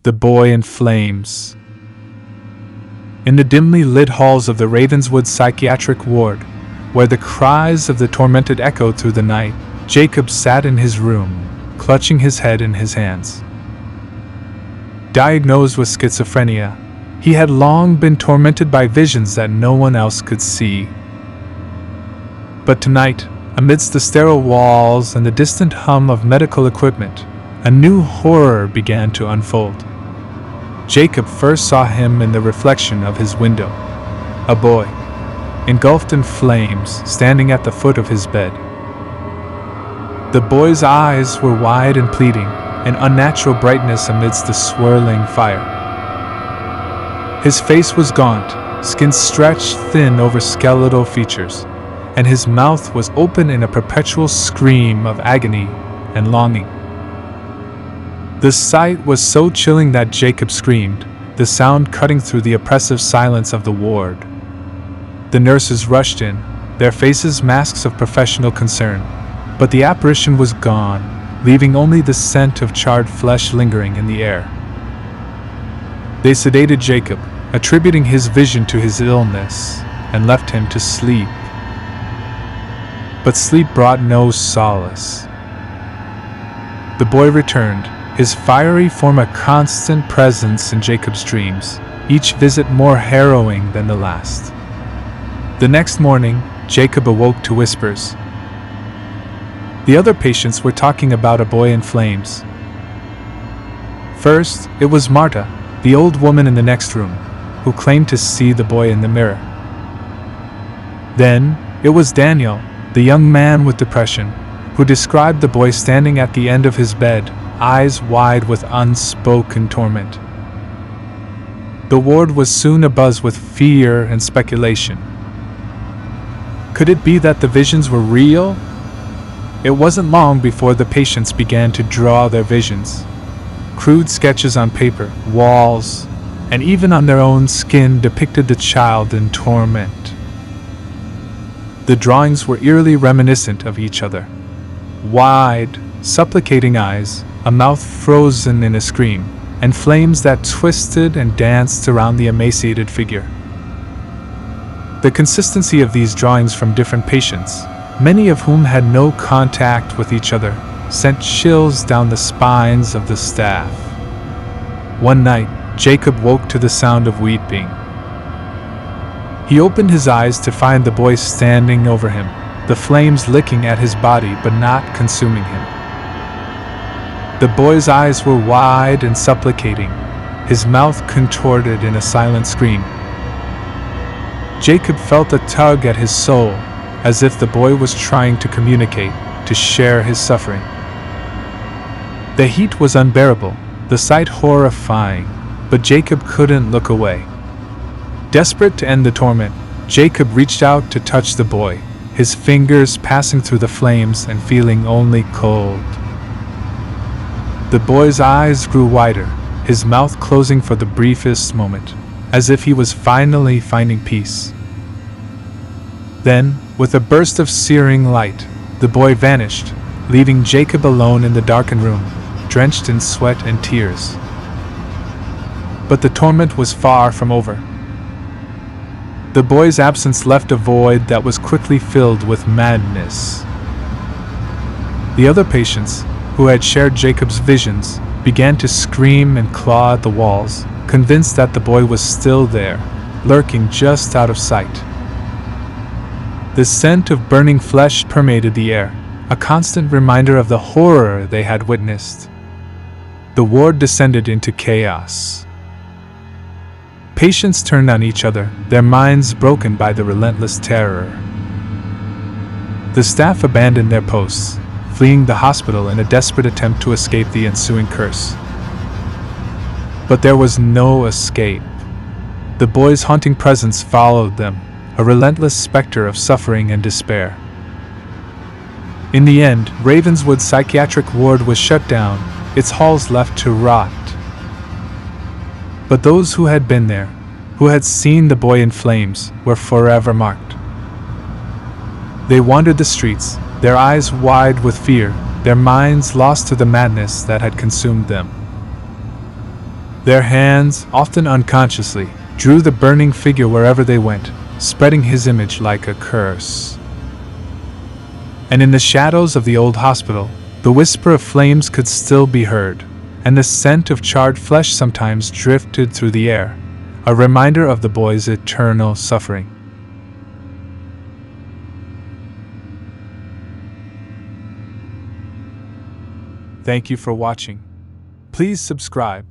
The Boy in Flames. In the dimly lit halls of the Ravenswood Psychiatric Ward, where the cries of the tormented echoed through the night, Jacob sat in his room, clutching his head in his hands. Diagnosed with schizophrenia, he had long been tormented by visions that no one else could see. But tonight, amidst the sterile walls and the distant hum of medical equipment, a new horror began to unfold. Jacob first saw him in the reflection of his window, a boy, engulfed in flames, standing at the foot of his bed. The boy's eyes were wide and pleading, an unnatural brightness amidst the swirling fire. His face was gaunt, skin stretched thin over skeletal features, and his mouth was open in a perpetual scream of agony and longing. The sight was so chilling that Jacob screamed, the sound cutting through the oppressive silence of the ward. The nurses rushed in, their faces masks of professional concern, but the apparition was gone, leaving only the scent of charred flesh lingering in the air. They sedated Jacob, attributing his vision to his illness, and left him to sleep. But sleep brought no solace. The boy returned, his fiery form a constant presence in Jacob's dreams, each visit more harrowing than the last. The next morning, Jacob awoke to whispers. The other patients were talking about a boy in flames. First, it was Marta, the old woman in the next room, who claimed to see the boy in the mirror. Then, it was Daniel, the young man with depression, who described the boy standing at the end of his bed, eyes wide with unspoken torment. The ward was soon abuzz with fear and speculation. Could it be that the visions were real? It wasn't long before the patients began to draw their visions. Crude sketches on paper, walls, and even on their own skin depicted the child in torment. The drawings were eerily reminiscent of each other. Wide, supplicating eyes, a mouth frozen in a scream, and flames that twisted and danced around the emaciated figure. The consistency of these drawings from different patients, many of whom had no contact with each other, sent chills down the spines of the staff. One night, Jacob woke to the sound of weeping. He opened his eyes to find the boy standing over him, the flames licking at his body but not consuming him. The boy's eyes were wide and supplicating, his mouth contorted in a silent scream. Jacob felt a tug at his soul, as if the boy was trying to communicate, to share his suffering. The heat was unbearable, the sight horrifying, but Jacob couldn't look away. Desperate to end the torment, Jacob reached out to touch the boy, his fingers passing through the flames and feeling only cold. The boy's eyes grew wider, his mouth closing for the briefest moment, as if he was finally finding peace. Then, with a burst of searing light, the boy vanished, leaving Jacob alone in the darkened room, drenched in sweat and tears. But the torment was far from over. The boy's absence left a void that was quickly filled with madness. The other patients, who had shared Jacob's visions, began to scream and claw at the walls, convinced that the boy was still there, lurking just out of sight. The scent of burning flesh permeated the air, a constant reminder of the horror they had witnessed. The ward descended into chaos. Patients turned on each other, their minds broken by the relentless terror. The staff abandoned their posts, fleeing the hospital in a desperate attempt to escape the ensuing curse. But there was no escape. The boy's haunting presence followed them, a relentless specter of suffering and despair. In the end, Ravenswood Psychiatric Ward was shut down, its halls left to rot. But those who had been there, who had seen the boy in flames, were forever marked. They wandered the streets, their eyes wide with fear, their minds lost to the madness that had consumed them. Their hands, often unconsciously, drew the burning figure wherever they went, spreading his image like a curse. And in the shadows of the old hospital, the whisper of flames could still be heard, and the scent of charred flesh sometimes drifted through the air, a reminder of the boy's eternal suffering. Thank you for watching. Please subscribe.